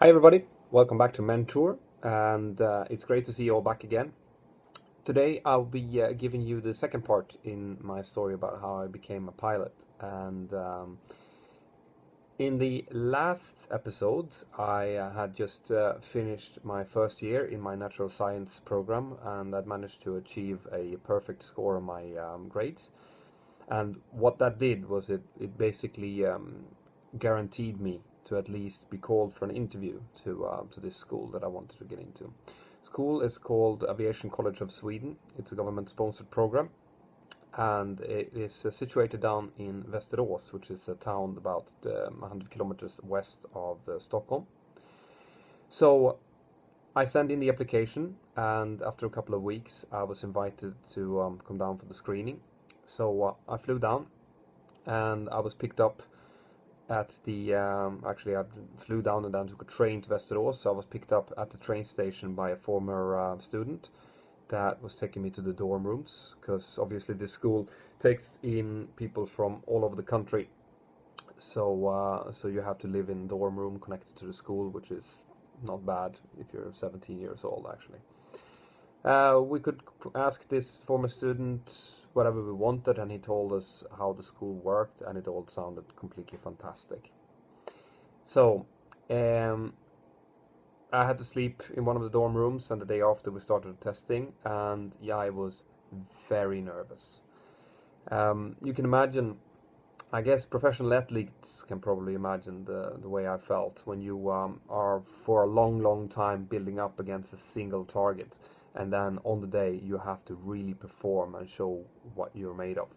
Hi everybody, welcome back to Mentour, and it's great to see you all back again. Today I'll be giving you the second part in my story about how I became a pilot. And in the last episode, I had just finished my first year in my natural science program, and I'd managed to achieve a perfect score on my grades. And what that did was it basically guaranteed me to at least be called for an interview to this school that I wanted to get into. School is called Aviation College of Sweden. It's a government-sponsored program, and it is situated down in Västerås, which is a town about 100 kilometers west of Stockholm. So I sent in the application, and after a couple of weeks, I was invited to come down for the screening. So I flew down, and I was picked up at the actually I flew down and then took a train to Västerås. So I was picked up at the train station by a former student that was taking me to the dorm rooms, because obviously this school takes in people from all over the country. So you have to live in a dorm room connected to the school, which is not bad if you're 17 years old actually. We could ask this former student whatever we wanted, and he told us how the school worked, and it all sounded completely fantastic. So I had to sleep in one of the dorm rooms, and the day after we started testing, and yeah, I was very nervous. You can imagine, I guess professional athletes can probably imagine the way I felt when you are for a long time building up against a single target, and then on the day you have to really perform and show what you're made of.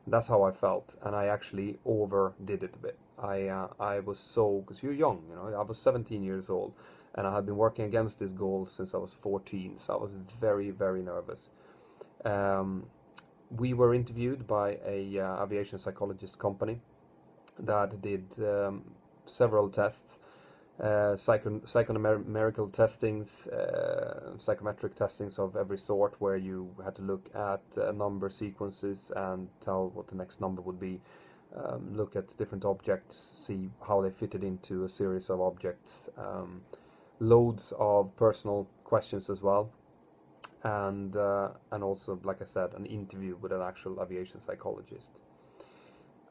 That's how I felt, and I actually overdid it a bit. I was so, because you're young, I was 17 years old, and I had been working against this goal since I was 14, so I was very nervous. We were interviewed by a aviation psychologist company that did several tests, psychometrical testings, psychometric testings of every sort, where you had to look at number sequences and tell what the next number would be, look at different objects, see how they fitted into a series of objects, loads of personal questions as well, and also, like I said, an interview with an actual aviation psychologist.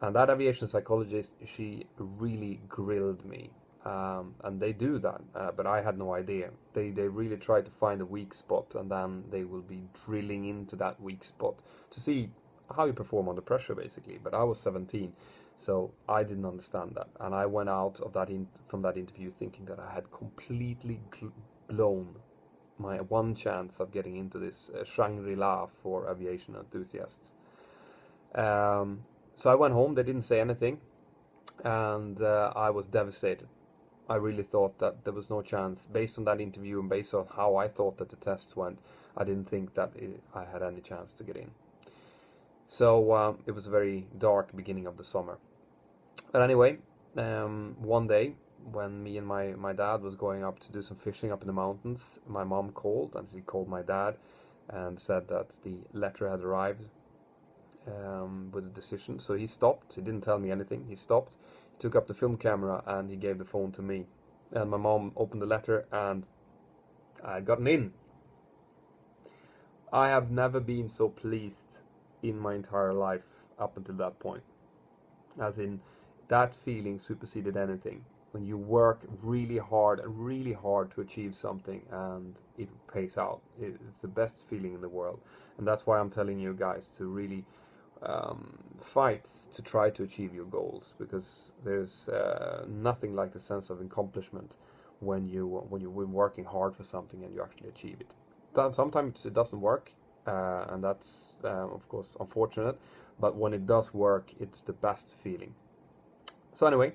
And that aviation psychologist, she really grilled me. And they do that, but I had no idea. They really try to find a weak spot, and then they will be drilling into that weak spot to see how you perform under pressure, basically. But I was 17, so I didn't understand that, and I went out of that from that interview thinking that I had completely blown my one chance of getting into this Shangri-La for aviation enthusiasts. So I went home. They didn't say anything, and I was devastated. I really thought that there was no chance. Based on that interview and based on how I thought that the tests went, I didn't think that I had any chance to get in. So it was a very dark beginning of the summer. But anyway, one day when me and my dad was going up to do some fishing up in the mountains, my mom called, and she called my dad and said that the letter had arrived with a decision. So he stopped. He didn't tell me anything. He stopped, took up the film camera, and he gave the phone to me. And my mom opened the letter, and I had gotten in. I have never been so pleased in my entire life up until that point. As in, that feeling superseded anything. When you work really hard to achieve something and it pays out. It's the best feeling in the world. And that's why I'm telling you guys to really fight to try to achieve your goals, because there's nothing like the sense of accomplishment when you've been working hard for something and you actually achieve it. Sometimes it doesn't work, and that's of course unfortunate, but when it does work, it's the best feeling. So anyway,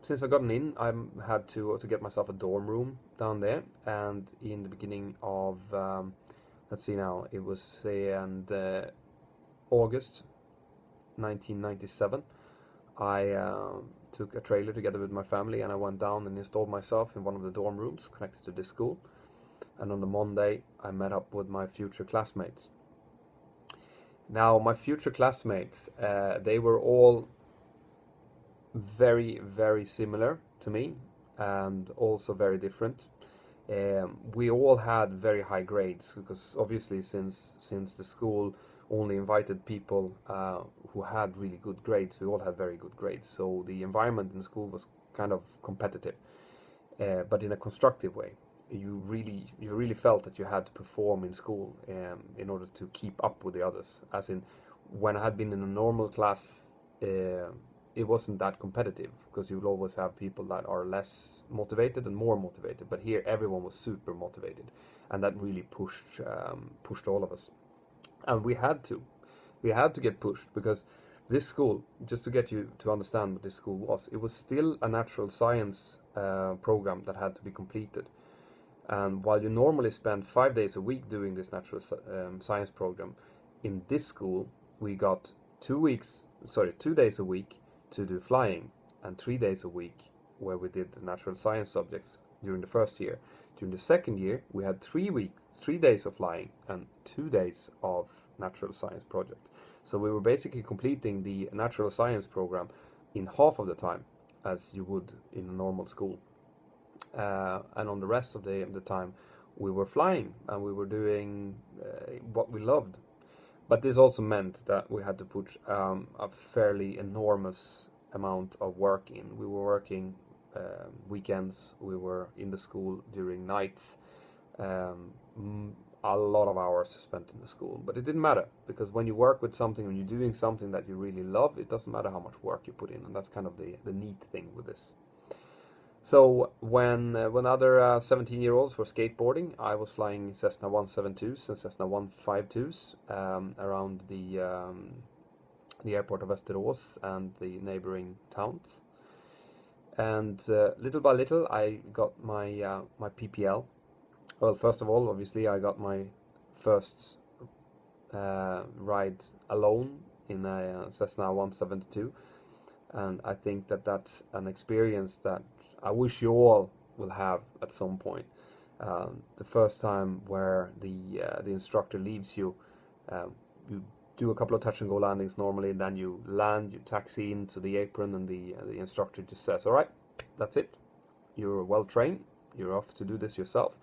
since I gotten in, I had to get myself a dorm room down there, and in the beginning of let's see now, it was August 1997, I took a trailer together with my family, and I went down and installed myself in one of the dorm rooms connected to this school. And on the Monday, I met up with my future classmates. Now, my future classmates, they were all very similar to me. and also very different. We all had very high grades because obviously since the school only invited people who had really good grades, we all had very good grades. So the environment in school was kind of competitive, but in a constructive way. You really felt that you had to perform in school in order to keep up with the others. As in, when I had been in a normal class, it wasn't that competitive because you will always have people that are less motivated and more motivated. But here, everyone was super motivated, and that really pushed all of us. And we had to get pushed because this school, just to get you to understand what this school was, it was still a natural science program that had to be completed. And while you normally spend 5 days a week doing this natural science program, in this school we got 2 days a week to do flying, and 3 days a week where we did the natural science subjects during the first year. During the second year, we had 3 days of flying and 2 days of natural science project. So we were basically completing the natural science program in half of the time as you would in a normal school. And on the rest of the time, we were flying and we were doing what we loved. But this also meant that we had to put a fairly enormous amount of work in. We were working weekends, we were in the school during nights, a lot of hours spent in the school. But it didn't matter, because when you work with something, when you're doing something that you really love, it doesn't matter how much work you put in, and that's kind of the neat thing with this. So when other 17-year-olds were skateboarding, I was flying Cessna 172s and Cessna 152s around the airport of Västerås and the neighboring towns. And little by little, I got my PPL. Well, first of all, obviously, I got my first ride alone in a Cessna 172. And I think that that's an experience that I wish you all will have at some point. The first time where the instructor leaves you, you do a couple of touch and go landings normally, and then you land, you taxi into the apron, and the instructor just says, "All right, that's it. You're well trained. You're off to do this yourself."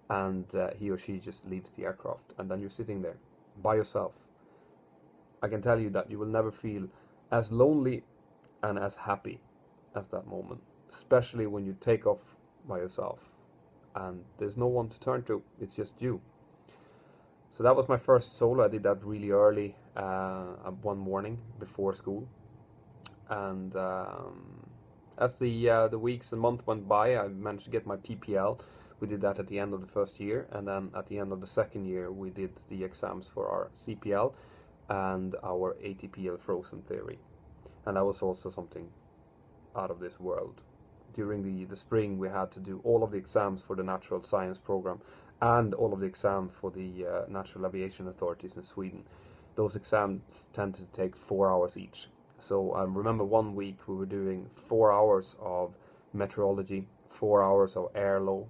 And he or she just leaves the aircraft, and then you're sitting there by yourself. I can tell you that you will never feel as lonely and as happy as that moment, especially when you take off by yourself and there's no one to turn to, it's just you. So that was my first solo. I did that really early one morning before school, and as the weeks and months went by, I managed to get my PPL. We did that at the end of the first year, and then at the end of the second year we did the exams for our CPL and our ATPL frozen theory. And that was also something out of this world. During the spring, we had to do all of the exams for the natural science program and all of the exams for the natural aviation authorities in Sweden. Those exams tend to take 4 hours each. So I remember one week we were doing 4 hours of meteorology, 4 hours of air law,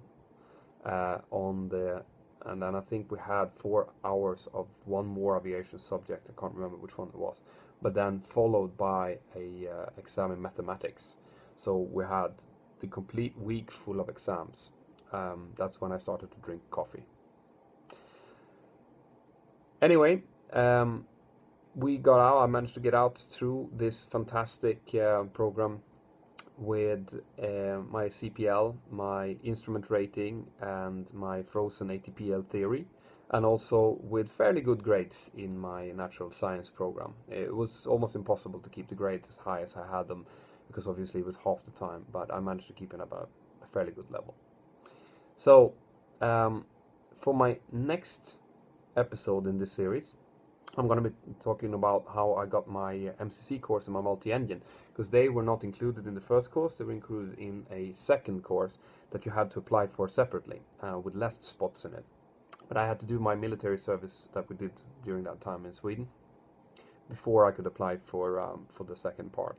and then I think we had 4 hours of one more aviation subject. I can't remember which one it was, but then followed by a exam in mathematics. So we had the complete week full of exams. That's when I started to drink coffee. Anyway, we got out. I managed to get out through this fantastic program with my CPL, my instrument rating, and my frozen ATPL theory, and also with fairly good grades in my natural science program. It was almost impossible to keep the grades as high as I had them, because obviously it was half the time, but I managed to keep it about a fairly good level. So for my next episode in this series, I'm going to be talking about how I got my MCC course and my multi-engine, because they were not included in the first course. They were included in a second course that you had to apply for separately, with less spots in it. But I had to do my military service that we did during that time in Sweden before I could apply for the second part.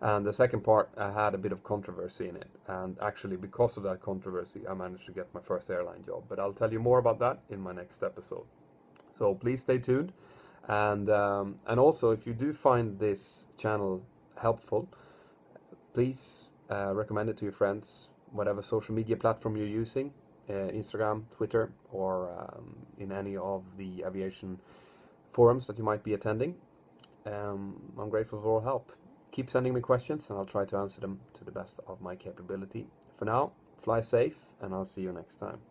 And the second part had a bit of controversy in it, and actually because of that controversy I managed to get my first airline job. But I'll tell you more about that in my next episode. So please stay tuned, and also if you do find this channel helpful, please recommend it to your friends, whatever social media platform you're using, Instagram, Twitter, or in any of the aviation forums that you might be attending. I'm grateful for all help. Keep sending me questions and I'll try to answer them to the best of my capability. For now, fly safe and I'll see you next time.